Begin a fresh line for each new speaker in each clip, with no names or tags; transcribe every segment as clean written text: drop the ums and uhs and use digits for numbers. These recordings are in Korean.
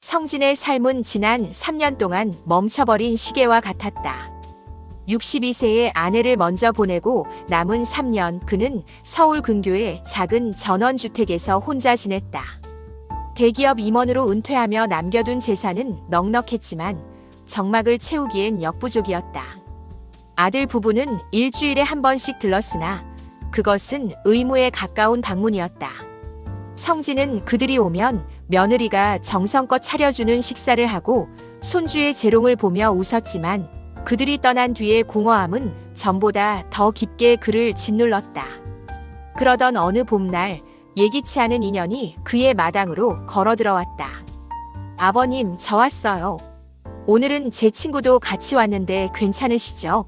성진의 삶은 지난 3년 동안 멈춰버린 시계와 같았다. 62세의 아내를 먼저 보내고 남은 3년 그는 서울 근교의 작은 전원주택에서 혼자 지냈다. 대기업 임원으로 은퇴하며 남겨둔 재산은 넉넉했지만 정막을 채우기엔 역부족이었다. 아들 부부는 일주일에 한 번씩 들렀으나 그것은 의무에 가까운 방문이었다. 성진은 그들이 오면 며느리가 정성껏 차려주는 식사를 하고 손주의 재롱을 보며 웃었지만 그들이 떠난 뒤의 공허함은 전보다 더 깊게 그를 짓눌렀다. 그러던 어느 봄날 예기치 않은 인연이 그의 마당으로 걸어들어왔다. 아버님, 저 왔어요. 오늘은 제 친구도 같이 왔는데 괜찮으시죠?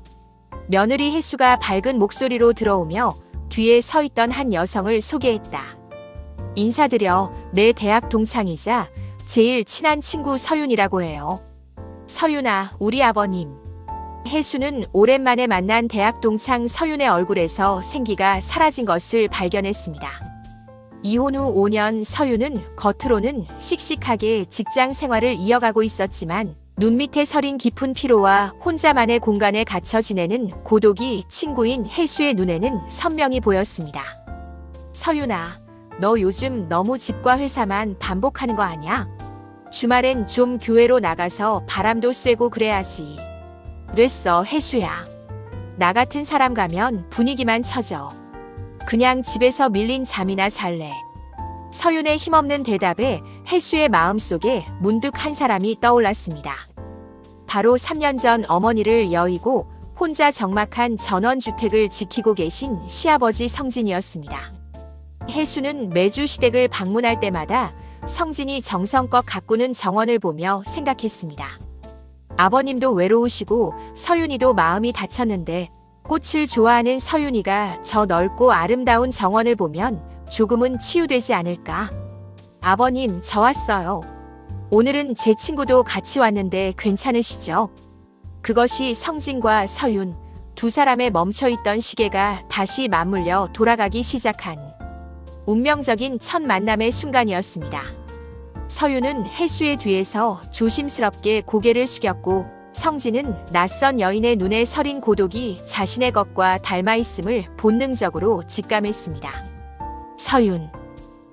며느리 혜수가 밝은 목소리로 들어오며 뒤에 서 있던 한 여성을 소개했다. 인사드려, 내 대학 동창이자 제일 친한 친구 서윤이라고 해요. 서윤아, 우리 아버님. 혜수는 오랜만에 만난 대학 동창 서윤의 얼굴에서 생기가 사라진 것을 발견했습니다. 이혼 후 5년 서윤은 겉으로는 씩씩하게 직장 생활을 이어가고 있었지만 눈 밑에 서린 깊은 피로와 혼자만의 공간에 갇혀 지내는 고독이 친구인 혜수의 눈에는 선명히 보였습니다. 서윤아, 너 요즘 너무 집과 회사만 반복하는 거 아니야? 주말엔 좀 교회로 나가서 바람도 쐬고 그래야지. 됐어, 혜수야. 나 같은 사람 가면 분위기만 처져. 그냥 집에서 밀린 잠이나 잘래. 서윤의 힘없는 대답에 혜수의 마음속에 문득 한 사람이 떠올랐습니다. 바로 3년 전 어머니를 여의고 혼자 적막한 전원주택을 지키고 계신 시아버지 성진이었습니다. 혜수는 매주 시댁을 방문할 때마다 성진이 정성껏 가꾸는 정원을 보며 생각했습니다. 아버님도 외로우시고 서윤이도 마음이 다쳤는데 꽃을 좋아하는 서윤이가 저 넓고 아름다운 정원을 보면 조금은 치유되지 않을까? 아버님, 저 왔어요. 오늘은 제 친구도 같이 왔는데 괜찮으시죠? 그것이 성진과 서윤, 두 사람의 멈춰있던 시계가 다시 맞물려 돌아가기 시작한 운명적인 첫 만남의 순간이었습니다. 서윤은 혜수의 뒤에서 조심스럽게 고개를 숙였고 성진은 낯선 여인의 눈에 서린 고독이 자신의 것과 닮아있음을 본능적으로 직감했습니다. 서윤.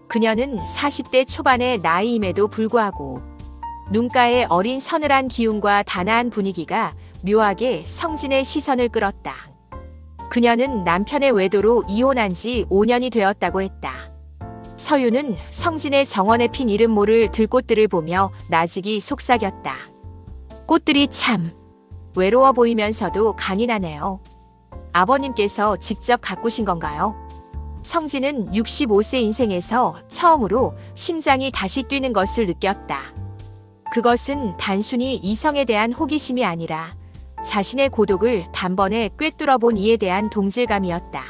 그녀는 40대 초반의 나이임에도 불구하고 눈가의 어린 서늘한 기운과 단아한 분위기가 묘하게 성진의 시선을 끌었다. 그녀는 남편의 외도로 이혼한 지 5년이 되었다고 했다. 서윤은 성진의 정원에 핀 이름 모를 들꽃들을 보며 나직이 속삭였다. 꽃들이 참 외로워 보이면서도 강인하네요. 아버님께서 직접 가꾸신 건가요? 성진은 65세 인생에서 처음으로 심장이 다시 뛰는 것을 느꼈다. 그것은 단순히 이성에 대한 호기심이 아니라 자신의 고독을 단번에 꿰뚫어 본 이에 대한 동질감이었다.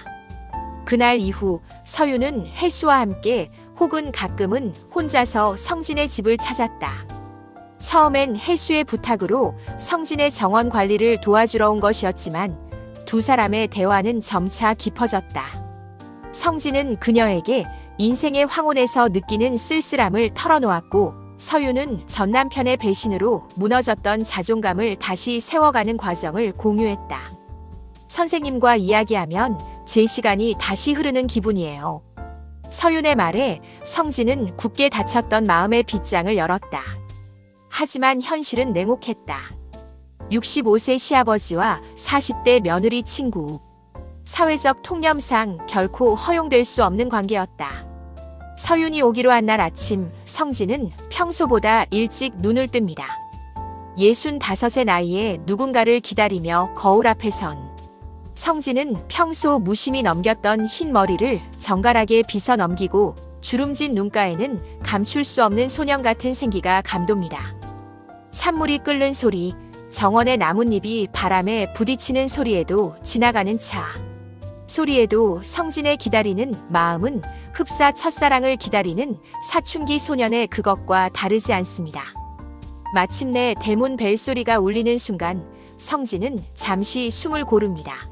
그날 이후 서윤은 혜수와 함께 혹은 가끔은 혼자서 성진의 집을 찾았다. 처음엔 혜수의 부탁으로 성진의 정원 관리를 도와주러 온 것이었지만 두 사람의 대화는 점차 깊어졌다. 성진은 그녀에게 인생의 황혼에서 느끼는 쓸쓸함을 털어놓았고 서윤은 전 남편의 배신으로 무너졌던 자존감을 다시 세워가는 과정을 공유했다. 선생님과 이야기하면 제 시간이 다시 흐르는 기분이에요. 서윤의 말에 성진은 굳게 닫혔던 마음의 빗장을 열었다. 하지만 현실은 냉혹했다. 65세 시아버지와 40대 며느리 친구. 사회적 통념상 결코 허용될 수 없는 관계였다. 서윤이 오기로 한 날 아침, 성진은 평소보다 일찍 눈을 뜹니다. 65의 나이에 누군가를 기다리며 거울 앞에 선 성진은 평소 무심히 넘겼던 흰 머리를 정갈하게 빗어 넘기고 주름진 눈가에는 감출 수 없는 소년 같은 생기가 감돕니다. 찬물이 끓는 소리, 정원의 나뭇잎이 바람에 부딪히는 소리에도 지나가는 차. 소리에도 성진의 기다리는 마음은 흡사 첫사랑을 기다리는 사춘기 소년의 그것과 다르지 않습니다. 마침내 대문 벨소리가 울리는 순간 성진은 잠시 숨을 고릅니다.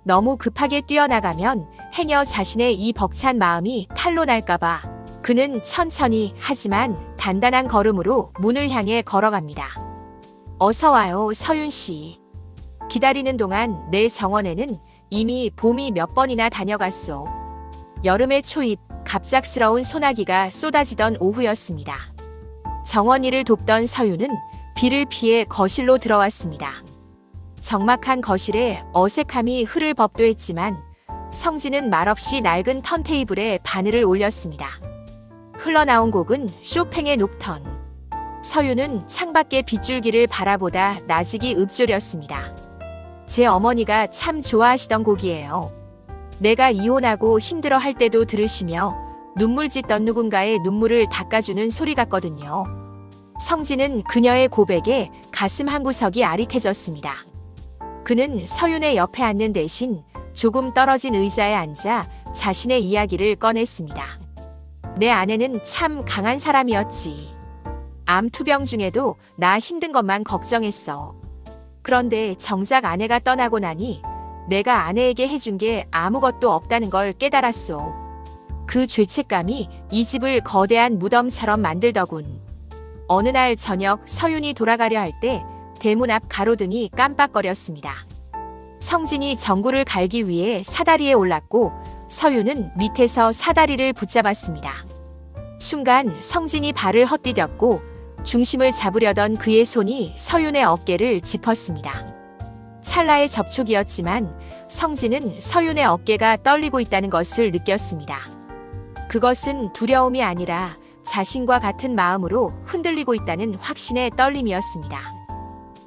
너무 급하게 뛰어나가면 해녀 자신의 이 벅찬 마음이 탄로 날까봐 그는 천천히 하지만 단단한 걸음으로 문을 향해 걸어갑니다. 어서 와요, 서윤 씨. 기다리는 동안 내 정원에는 이미 봄이 몇 번이나 다녀갔소. 여름의 초입, 갑작스러운 소나기가 쏟아지던 오후였습니다. 정원이를 돕던 서윤은 비를 피해 거실로 들어왔습니다. 적막한 거실에 어색함이 흐를 법도 했지만 성진은 말없이 낡은 턴테이블에 바늘을 올렸습니다. 흘러나온 곡은 쇼팽의 녹턴. 서윤은 창밖의 빗줄기를 바라보다 나직이 읊조렸습니다. 제 어머니가 참 좋아하시던 곡이에요. 내가 이혼하고 힘들어할 때도 들으시며 눈물 짓던 누군가의 눈물을 닦아주는 소리 같거든요. 성진은 그녀의 고백에 가슴 한구석이 아릿해졌습니다. 그는 서윤의 옆에 앉는 대신 조금 떨어진 의자에 앉아 자신의 이야기를 꺼냈습니다. 내 아내는 참 강한 사람이었지. 암 투병 중에도 나 힘든 것만 걱정했어. 그런데 정작 아내가 떠나고 나니 내가 아내에게 해준 게 아무것도 없다는 걸 깨달았소. 그 죄책감이 이 집을 거대한 무덤처럼 만들더군. 어느 날 저녁 서윤이 돌아가려 할 때 대문 앞 가로등이 깜빡거렸습니다. 성진이 전구를 갈기 위해 사다리에 올랐고 서윤은 밑에서 사다리를 붙잡았습니다. 순간 성진이 발을 헛디뎠고 중심을 잡으려던 그의 손이 서윤의 어깨를 짚었습니다. 찰나의 접촉이었지만 성진은 서윤의 어깨가 떨리고 있다는 것을 느꼈습니다. 그것은 두려움이 아니라 자신과 같은 마음으로 흔들리고 있다는 확신의 떨림이었습니다.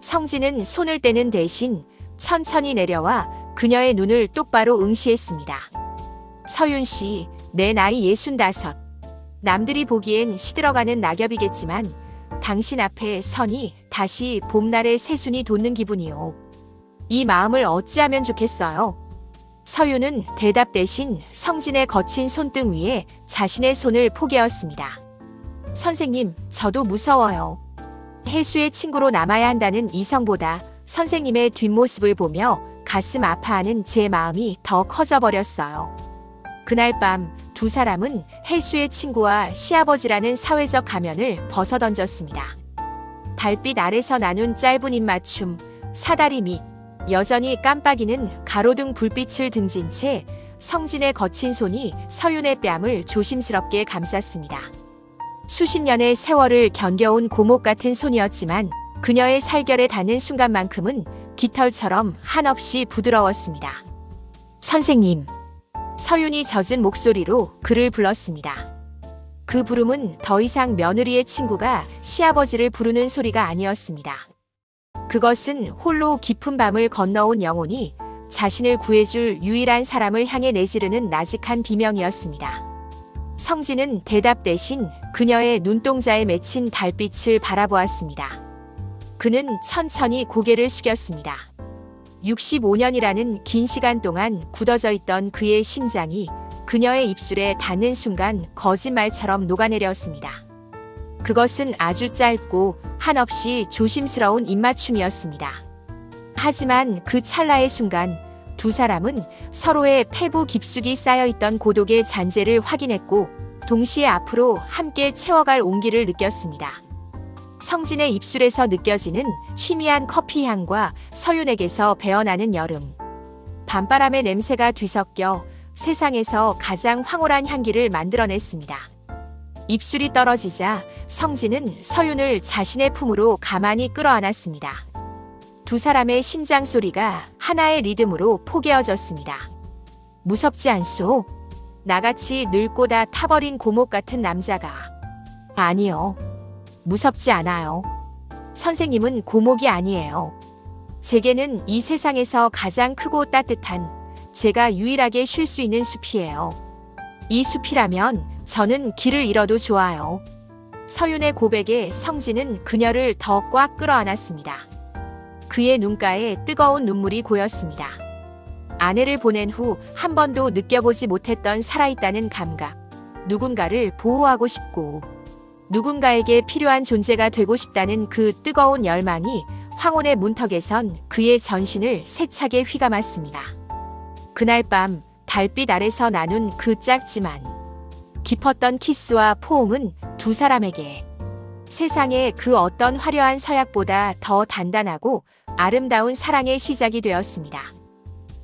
성진은 손을 떼는 대신 천천히 내려와 그녀의 눈을 똑바로 응시했습니다. 서윤 씨, 내 나이 65. 남들이 보기엔 시들어가는 낙엽이겠지만 당신 앞에 서니 다시 봄날의 새순이 돋는 기분이요. 이 마음을 어찌하면 좋겠어요. 서윤은 대답 대신 성진의 거친 손등 위에 자신의 손을 포개었습니다. 선생님, 저도 무서워요. 혜수의 친구로 남아야 한다는 이성보다 선생님의 뒷모습을 보며 가슴 아파하는 제 마음이 더 커져버렸어요. 그날 밤 두 사람은 혜수의 친구와 시아버지라는 사회적 가면을 벗어던졌습니다. 달빛 아래서 나눈 짧은 입맞춤, 사다리 밑, 여전히 깜빡이는 가로등 불빛을 등진 채 성진의 거친 손이 서윤의 뺨을 조심스럽게 감쌌습니다. 수십 년의 세월을 견뎌온 고목 같은 손이었지만 그녀의 살결에 닿는 순간만큼은 깃털처럼 한없이 부드러웠습니다. 선생님. 서윤이 젖은 목소리로 그를 불렀습니다. 그 부름은 더 이상 며느리의 친구가 시아버지를 부르는 소리가 아니었습니다. 그것은 홀로 깊은 밤을 건너온 영혼이 자신을 구해줄 유일한 사람을 향해 내지르는 나직한 비명이었습니다. 성진은 대답 대신 그녀의 눈동자에 맺힌 달빛을 바라보았습니다. 그는 천천히 고개를 숙였습니다. 65년이라는 긴 시간 동안 굳어져 있던 그의 심장이 그녀의 입술에 닿는 순간 거짓말처럼 녹아내렸습니다. 그것은 아주 짧고 한없이 조심스러운 입맞춤이었습니다. 하지만 그 찰나의 순간 두 사람은 서로의 폐부 깊숙이 쌓여있던 고독의 잔재를 확인했고 동시에 앞으로 함께 채워갈 온기를 느꼈습니다. 성진의 입술에서 느껴지는 희미한 커피 향과 서윤에게서 배어나는 여름. 밤바람의 냄새가 뒤섞여 세상에서 가장 황홀한 향기를 만들어냈습니다. 입술이 떨어지자 성진은 서윤을 자신의 품으로 가만히 끌어안았습니다. 두 사람의 심장 소리가 하나의 리듬으로 포개어졌습니다. 무섭지 않소? 나같이 늙고 다 타버린 고목 같은 남자가. 아니요. 무섭지 않아요. 선생님은 고목이 아니에요. 제게는 이 세상에서 가장 크고 따뜻한, 제가 유일하게 쉴 수 있는 숲이에요. 이 숲이라면 저는 길을 잃어도 좋아요. 서윤의 고백에 성진은 그녀를 더 꽉 끌어안았습니다. 그의 눈가에 뜨거운 눈물이 고였습니다. 아내를 보낸 후 한 번도 느껴보지 못했던 살아있다는 감각. 누군가를 보호하고 싶고 누군가에게 필요한 존재가 되고 싶다는 그 뜨거운 열망이 황혼의 문턱에선 그의 전신을 세차게 휘감았습니다. 그날 밤 달빛 아래서 나눈 그 짧지만 깊었던 키스와 포옹은 두 사람에게 세상의 그 어떤 화려한 서약보다 더 단단하고 아름다운 사랑의 시작이 되었습니다.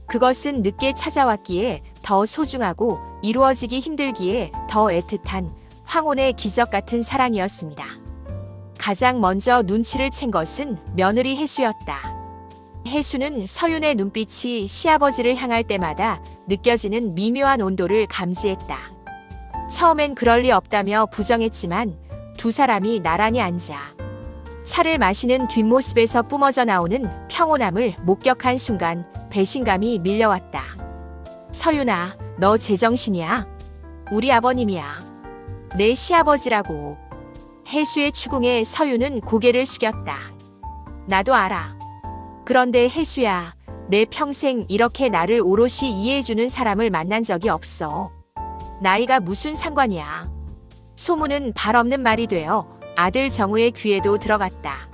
그것은 늦게 찾아왔기에 더 소중하고 이루어지기 힘들기에 더 애틋한 황혼의 기적 같은 사랑이었습니다. 가장 먼저 눈치를 챈 것은 며느리 혜수였다. 혜수는 서윤의 눈빛이 시아버지를 향할 때마다 느껴지는 미묘한 온도를 감지했다. 처음엔 그럴 리 없다며 부정했지만 두 사람이 나란히 앉아 차를 마시는 뒷모습에서 뿜어져 나오는 평온함을 목격한 순간 배신감이 밀려왔다. 서윤아, 너 제정신이야? 우리 아버님이야. 내 시아버지라고. 혜수의 추궁에 서윤은 고개를 숙였다. 나도 알아. 그런데 혜수야, 내 평생 이렇게 나를 오롯이 이해해주는 사람을 만난 적이 없어. 나이가 무슨 상관이야. 소문은 발 없는 말이 되어 아들 정우의 귀에도 들어갔다.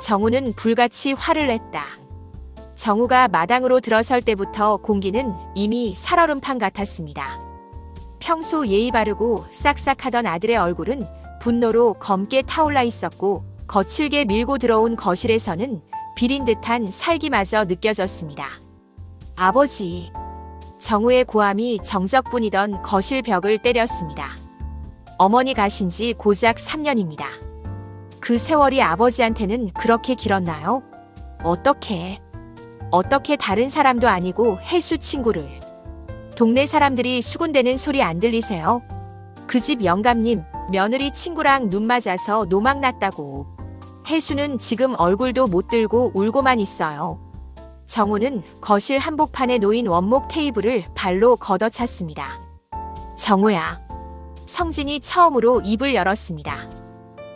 정우는 불같이 화를 냈다. 정우가 마당으로 들어설 때부터 공기는 이미 살얼음판 같았습니다. 평소 예의 바르고 싹싹하던 아들의 얼굴은 분노로 검게 타올라 있었고 거칠게 밀고 들어온 거실에서는 비린 듯한 살기마저 느껴졌습니다. 아버지. 정우의 고함이 정적뿐이던 거실 벽을 때렸습니다. 어머니 가신 지 고작 3년입니다. 그 세월이 아버지한테는 그렇게 길었나요? 어떻게 다른 사람도 아니고 혜수 친구를. 동네 사람들이 수군대는 소리 안 들리세요? 그 집 영감님, 며느리 친구랑 눈 맞아서 노망났다고. 혜수는 지금 얼굴도 못 들고 울고만 있어요. 정우는 거실 한복판에 놓인 원목 테이블을 발로 걷어찼습니다. 정우야. 성진이 처음으로 입을 열었습니다.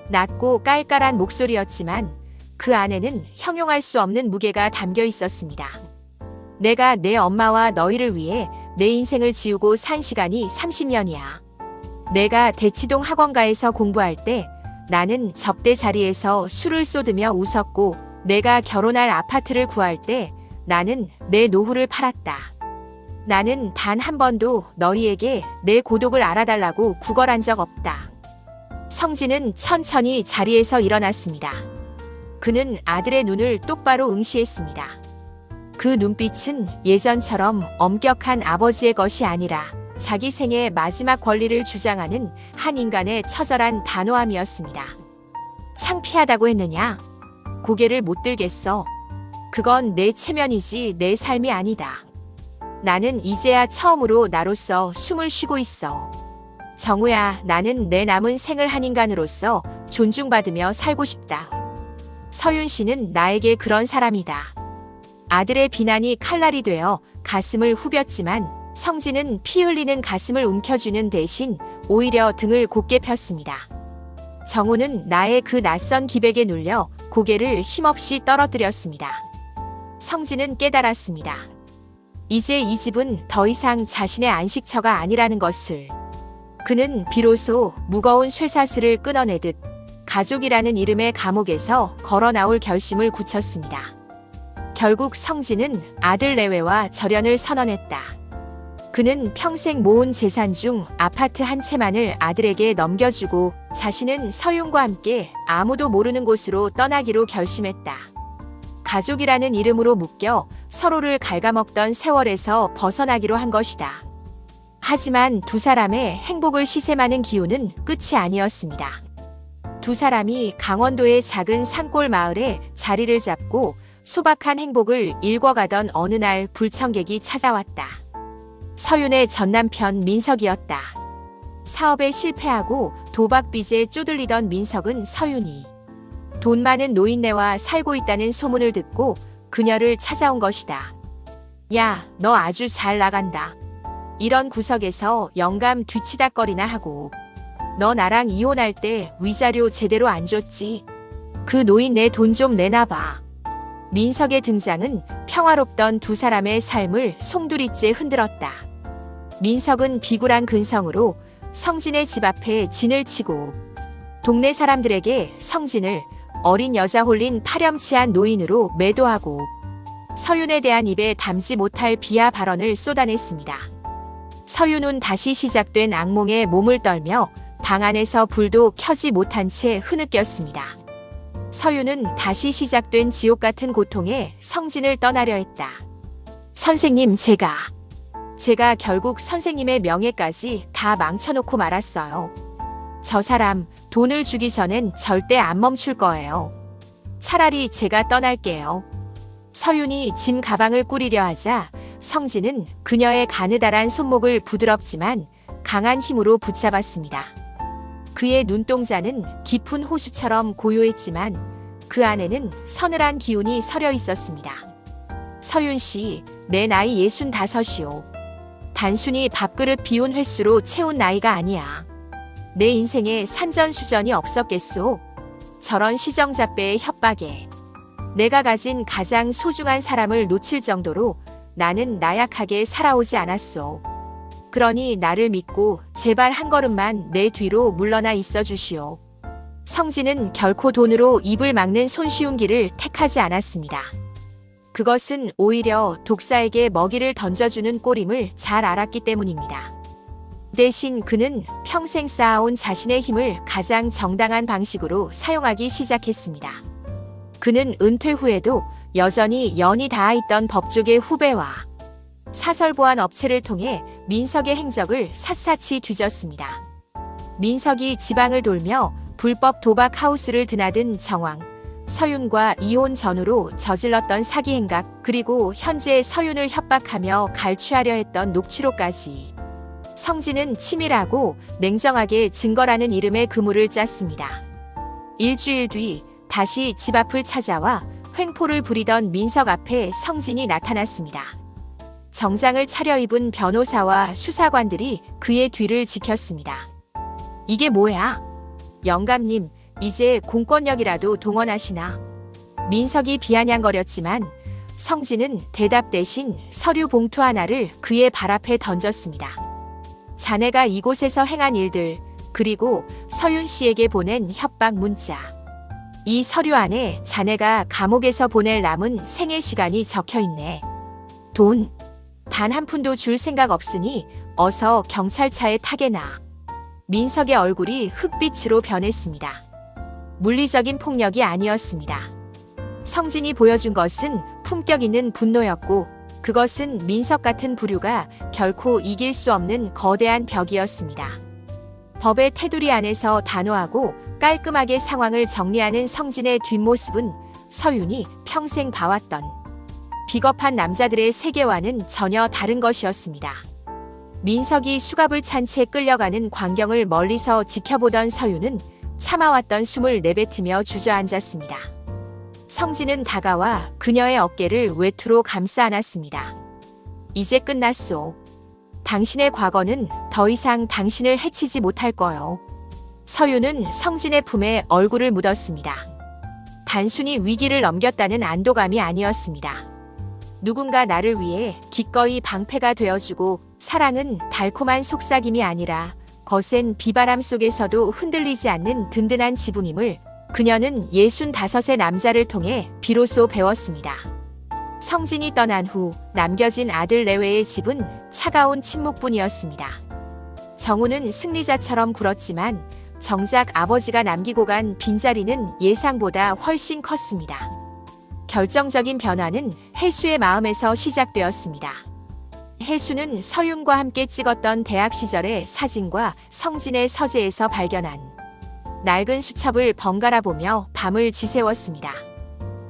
낮고 깔깔한 목소리였지만 그 안에는 형용할 수 없는 무게가 담겨 있었습니다. 내가 내 엄마와 너희를 위해 내 인생을 지우고 산 시간이 30년이야. 내가 대치동 학원가에서 공부할 때 나는 접대 자리에서 술을 쏟으며 웃었고 내가 결혼할 아파트를 구할 때 나는 내 노후를 팔았다. 나는 단 한 번도 너희에게 내 고독을 알아달라고 구걸한 적 없다. 성진은 천천히 자리에서 일어났습니다. 그는 아들의 눈을 똑바로 응시했습니다. 그 눈빛은 예전처럼 엄격한 아버지의 것이 아니라 자기 생의 마지막 권리를 주장하는 한 인간의 처절한 단호함이었습니다. 창피하다고 했느냐? 고개를 못 들겠어. 그건 내 체면이지 내 삶이 아니다. 나는 이제야 처음으로 나로서 숨을 쉬고 있어. 정우야, 나는 내 남은 생을 한 인간으로서 존중받으며 살고 싶다. 서윤 씨는 나에게 그런 사람이다. 아들의 비난이 칼날이 되어 가슴을 후볐지만 성진은 피 흘리는 가슴을 움켜쥐는 대신 오히려 등을 곧게 폈습니다. 정우는 나의 그 낯선 기백에 눌려 고개를 힘없이 떨어뜨렸습니다. 성진은 깨달았습니다. 이제 이 집은 더 이상 자신의 안식처가 아니라는 것을. 그는 비로소 무거운 쇠사슬을 끊어내듯 가족이라는 이름의 감옥에서 걸어 나올 결심을 굳혔습니다. 결국 성진은 아들 내외와 절연을 선언했다. 그는 평생 모은 재산 중 아파트 한 채만을 아들에게 넘겨주고 자신은 서윤과 함께 아무도 모르는 곳으로 떠나기로 결심했다. 가족이라는 이름으로 묶여 서로를 갉아먹던 세월에서 벗어나기로 한 것이다. 하지만 두 사람의 행복을 시샘하는 기운은 끝이 아니었습니다. 두 사람이 강원도의 작은 산골 마을에 자리를 잡고 소박한 행복을 일궈가던 어느 날 불청객이 찾아왔다. 서윤의 전남편 민석이었다. 사업에 실패하고 도박빚에 쪼들리던 민석은 서윤이 돈 많은 노인네와 살고 있다는 소문을 듣고 그녀를 찾아온 것이다. 야, 너 아주 잘 나간다. 이런 구석에서 영감 뒤치다거리나 하고. 너 나랑 이혼할 때 위자료 제대로 안 줬지? 그 노인네 돈 좀 내놔봐. 민석의 등장은 평화롭던 두 사람의 삶을 송두리째 흔들었다. 민석은 비굴한 근성으로 성진의 집 앞에 진을 치고 동네 사람들에게 성진을 어린 여자 홀린 파렴치한 노인으로 매도하고 서윤에 대한 입에 담지 못할 비하 발언을 쏟아냈습니다. 서윤은 다시 시작된 악몽에 몸을 떨며 방 안에서 불도 켜지 못한 채 흐느꼈습니다. 서윤은 다시 시작된 지옥 같은 고통에 성진을 떠나려 했다. 선생님, 제가 결국 선생님의 명예까지 다 망쳐놓고 말았어요. 저 사람 돈을 주기 전엔 절대 안 멈출 거예요. 차라리 제가 떠날게요. 서윤이 짐 가방을 꾸리려 하자 성진은 그녀의 가느다란 손목을 부드럽지만 강한 힘으로 붙잡았습니다. 그의 눈동자는 깊은 호수처럼 고요했지만 그 안에는 서늘한 기운이 서려 있었습니다. 서윤 씨, 내 나이 65이오. 단순히 밥그릇 비운 횟수로 채운 나이가 아니야. 내 인생에 산전수전이 없었겠소. 저런 시정잡배의 협박에 내가 가진 가장 소중한 사람을 놓칠 정도로 나는 나약하게 살아오지 않았소. 그러니 나를 믿고 제발 한 걸음만 내 뒤로 물러나 있어 주시오. 성진은 결코 돈으로 입을 막는 손쉬운 길을 택하지 않았습니다. 그것은 오히려 독사에게 먹이를 던져주는 꼴임을 잘 알았기 때문입니다. 대신 그는 평생 쌓아온 자신의 힘을 가장 정당한 방식으로 사용하기 시작했습니다. 그는 은퇴 후에도 여전히 연이 닿아있던 법조계 후배와 사설보안 업체를 통해 민석의 행적을 샅샅이 뒤졌습니다. 민석이 지방을 돌며 불법 도박 하우스를 드나든 정황, 서윤과 이혼 전후로 저질렀던 사기 행각, 그리고 현재 서윤을 협박하며 갈취하려 했던 녹취록까지 성진은 치밀하고 냉정하게 증거라는 이름의 그물을 짰습니다. 일주일 뒤 다시 집 앞을 찾아와 횡포를 부리던 민석 앞에 성진이 나타났습니다. 정장을 차려입은 변호사와 수사관들이 그의 뒤를 지켰습니다. 이게 뭐야? 영감님, 이제 공권력이라도 동원하시나? 민석이 비아냥거렸지만 성진은 대답 대신 서류 봉투 하나를 그의 발 앞에 던졌습니다. 자네가 이곳에서 행한 일들, 그리고 서윤 씨에게 보낸 협박 문자. 이 서류 안에 자네가 감옥에서 보낼 남은 생애 시간이 적혀있네. 돈 단 한 푼도 줄 생각 없으니 어서 경찰차에 타게나. 민석의 얼굴이 흑빛으로 변했습니다. 물리적인 폭력이 아니었습니다. 성진이 보여준 것은 품격 있는 분노였고 그것은 민석 같은 부류가 결코 이길 수 없는 거대한 벽이었습니다. 법의 테두리 안에서 단호하고 깔끔하게 상황을 정리하는 성진의 뒷모습은 서윤이 평생 봐왔던 비겁한 남자들의 세계와는 전혀 다른 것이었습니다. 민석이 수갑을 찬 채 끌려가는 광경을 멀리서 지켜보던 서윤은 참아왔던 숨을 내뱉으며 주저앉았습니다. 성진은 다가와 그녀의 어깨를 외투로 감싸 안았습니다. 이제 끝났소. 당신의 과거는 더 이상 당신을 해치지 못할 거요. 서윤은 성진의 품에 얼굴을 묻었습니다. 단순히 위기를 넘겼다는 안도감이 아니었습니다. 누군가 나를 위해 기꺼이 방패가 되어주고 사랑은 달콤한 속삭임이 아니라 거센 비바람 속에서도 흔들리지 않는 든든한 지붕임을 그녀는 65의 남자를 통해 비로소 배웠습니다. 성진이 떠난 후 남겨진 아들 내외의 집은 차가운 침묵뿐이었습니다. 정우는 승리자처럼 굴었지만 정작 아버지가 남기고 간 빈자리는 예상보다 훨씬 컸습니다. 결정적인 변화는 혜수의 마음에서 시작되었습니다. 혜수는 서윤과 함께 찍었던 대학 시절의 사진과 성진의 서재에서 발견한 낡은 수첩을 번갈아 보며 밤을 지새웠습니다.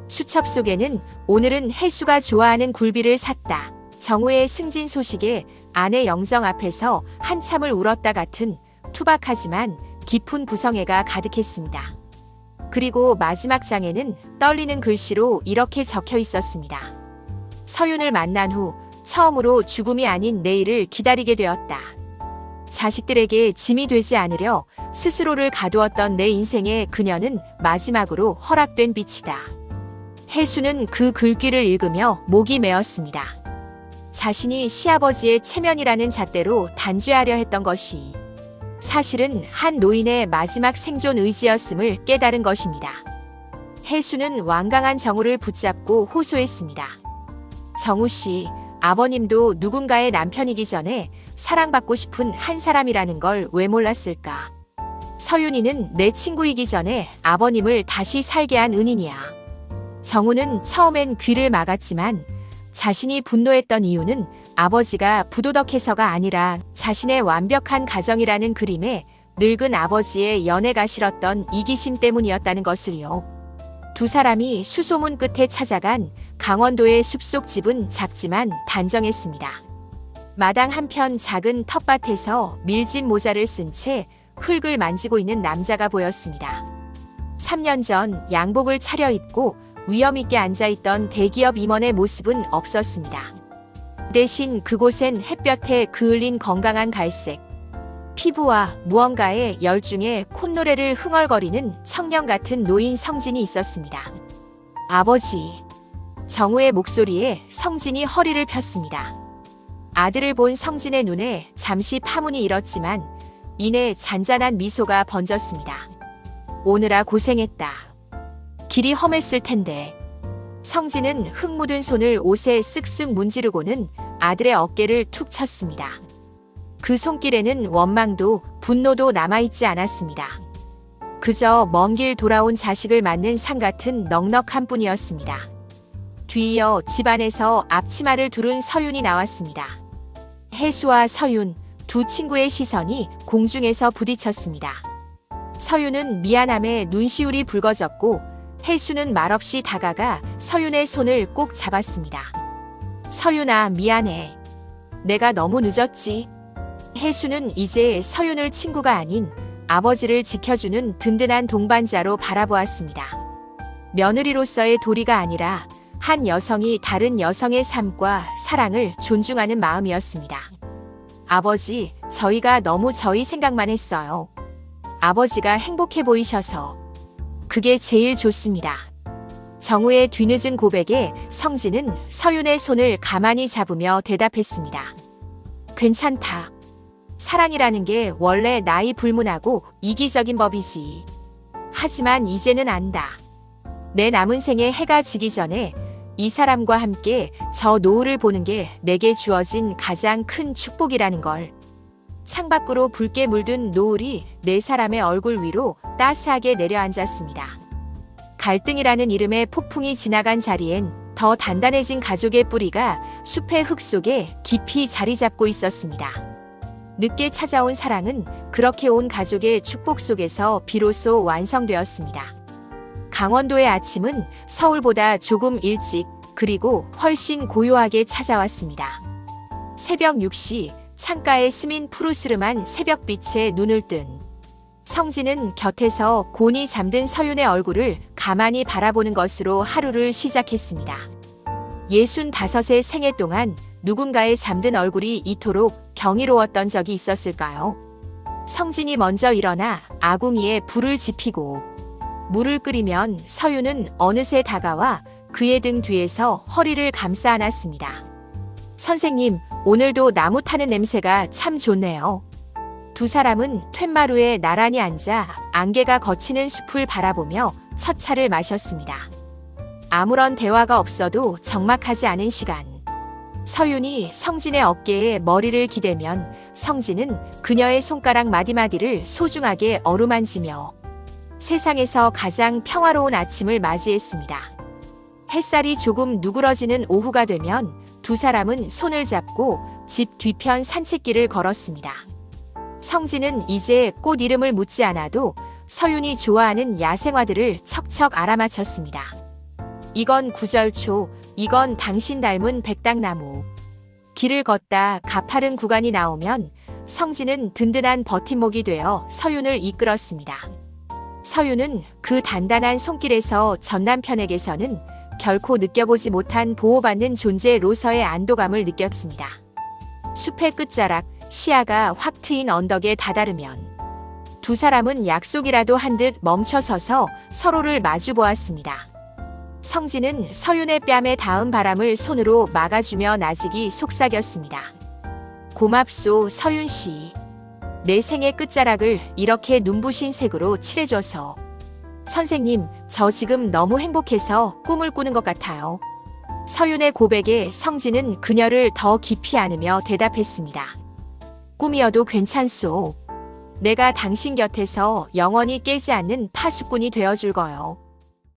수첩 속에는 오늘은 혜수가 좋아하는 굴비를 샀다. 정우의 승진 소식에 아내 영정 앞에서 한참을 울었다 같은 투박하지만 깊은 구성애가 가득했습니다. 그리고 마지막 장에는 떨리는 글씨로 이렇게 적혀 있었습니다. 서윤을 만난 후 처음으로 죽음이 아닌 내일을 기다리게 되었다. 자식들에게 짐이 되지 않으려 스스로를 가두었던 내 인생에 그녀는 마지막으로 허락된 빛이다. 혜수는 그 글귀를 읽으며 목이 메었습니다. 자신이 시아버지의 체면이라는 잣대로 단죄하려 했던 것이 사실은 한 노인의 마지막 생존 의지였음을 깨달은 것입니다. 혜수는 완강한 정우를 붙잡고 호소했습니다. 정우 씨, 아버님도 누군가의 남편이기 전에 사랑받고 싶은 한 사람이라는 걸 왜 몰랐을까? 서윤이는 내 친구이기 전에 아버님을 다시 살게 한 은인이야. 정우는 처음엔 귀를 막았지만 자신이 분노했던 이유는 아버지가 부도덕해서가 아니라 자신의 완벽한 가정이라는 그림에 늙은 아버지의 연애가 싫었던 이기심 때문이었다는 것을요. 두 사람이 수소문 끝에 찾아간 강원도의 숲속 집은 작지만 단정했습니다. 마당 한편 작은 텃밭에서 밀짚 모자를 쓴 채 흙을 만지고 있는 남자가 보였습니다. 3년 전 양복을 차려입고 위엄있게 앉아있던 대기업 임원의 모습은 없었습니다. 대신 그곳엔 햇볕에 그을린 건강한 갈색, 피부와 무언가에 열중해 콧노래를 흥얼거리는 청년 같은 노인 성진이 있었습니다. 아버지. 정우의 목소리에 성진이 허리를 폈습니다. 아들을 본 성진의 눈에 잠시 파문이 일었지만 이내 잔잔한 미소가 번졌습니다. 오느라 고생했다. 길이 험했을 텐데. 성진은 흙 묻은 손을 옷에 쓱쓱 문지르고는 아들의 어깨를 툭 쳤습니다. 그 손길에는 원망도 분노도 남아있지 않았습니다. 그저 먼 길 돌아온 자식을 맞는 상 같은 넉넉한 뿐이었습니다. 뒤이어 집안에서 앞치마를 두른 서윤이 나왔습니다. 혜수와 서윤, 두 친구의 시선이 공중에서 부딪혔습니다. 서윤은 미안함에 눈시울이 붉어졌고 혜수는 말없이 다가가 서윤의 손을 꼭 잡았습니다. 서윤아, 미안해. 내가 너무 늦었지. 혜수는 이제 서윤을 친구가 아닌 아버지를 지켜주는 든든한 동반자로 바라보았습니다. 며느리로서의 도리가 아니라 한 여성이 다른 여성의 삶과 사랑을 존중하는 마음이었습니다. 아버지, 저희가 너무 저희 생각만 했어요. 아버지가 행복해 보이셔서. 그게 제일 좋습니다. 정우의 뒤늦은 고백에 성진은 서윤의 손을 가만히 잡으며 대답했습니다. 괜찮다. 사랑이라는 게 원래 나이 불문하고 이기적인 법이지. 하지만 이제는 안다. 내 남은 생에 해가 지기 전에 이 사람과 함께 저 노을을 보는 게 내게 주어진 가장 큰 축복이라는 걸. 창밖으로 붉게 물든 노을이 네 사람의 얼굴 위로 따스하게 내려앉았습니다. 갈등이라는 이름의 폭풍이 지나간 자리엔 더 단단해진 가족의 뿌리가 숲의 흙 속에 깊이 자리 잡고 있었습니다. 늦게 찾아온 사랑은 그렇게 온 가족의 축복 속에서 비로소 완성되었습니다. 강원도의 아침은 서울보다 조금 일찍 그리고 훨씬 고요하게 찾아왔습니다. 새벽 6시 창가에 스민 푸르스름한 새벽빛에 눈을 뜬 성진은 곁에서 곤히 잠든 서윤의 얼굴을 가만히 바라보는 것으로 하루를 시작했습니다. 65의 생애 동안 누군가의 잠든 얼굴이 이토록 경이로웠던 적이 있었을까요? 성진이 먼저 일어나 아궁이에 불을 지피고 물을 끓이면 서윤은 어느새 다가와 그의 등 뒤에서 허리를 감싸 안았습니다. 선생님, 오늘도 나무 타는 냄새가 참 좋네요. 두 사람은 툇마루에 나란히 앉아 안개가 걷히는 숲을 바라보며 첫 차를 마셨습니다. 아무런 대화가 없어도 적막하지 않은 시간. 서윤이 성진의 어깨에 머리를 기대면 성진은 그녀의 손가락 마디마디를 소중하게 어루만지며 세상에서 가장 평화로운 아침을 맞이했습니다. 햇살이 조금 누그러지는 오후가 되면 두 사람은 손을 잡고 집 뒤편 산책길을 걸었습니다. 성진은 이제 꽃 이름을 묻지 않아도 서윤이 좋아하는 야생화들을 척척 알아맞혔습니다. 이건 구절초, 이건 당신 닮은 백당나무. 길을 걷다 가파른 구간이 나오면 성진은 든든한 버팀목이 되어 서윤을 이끌었습니다. 서윤은 그 단단한 손길에서 전 남편에게서는 결코 느껴보지 못한 보호받는 존재로서의 안도감을 느꼈습니다. 숲의 끝자락, 시야가 확 트인 언덕에 다다르면 두 사람은 약속이라도 한 듯 멈춰서서 서로를 마주보았습니다. 성진은 서윤의 뺨에 닿은 바람을 손으로 막아주며 나직이 속삭였습니다. 고맙소, 서윤 씨. 내 생의 끝자락을 이렇게 눈부신 색으로 칠해줘서. 선생님, 저 지금 너무 행복해서 꿈을 꾸는 것 같아요. 서윤의 고백에 성진은 그녀를 더 깊이 안으며 대답했습니다. 꿈이어도 괜찮소. 내가 당신 곁에서 영원히 깨지 않는 파수꾼이 되어줄 거요.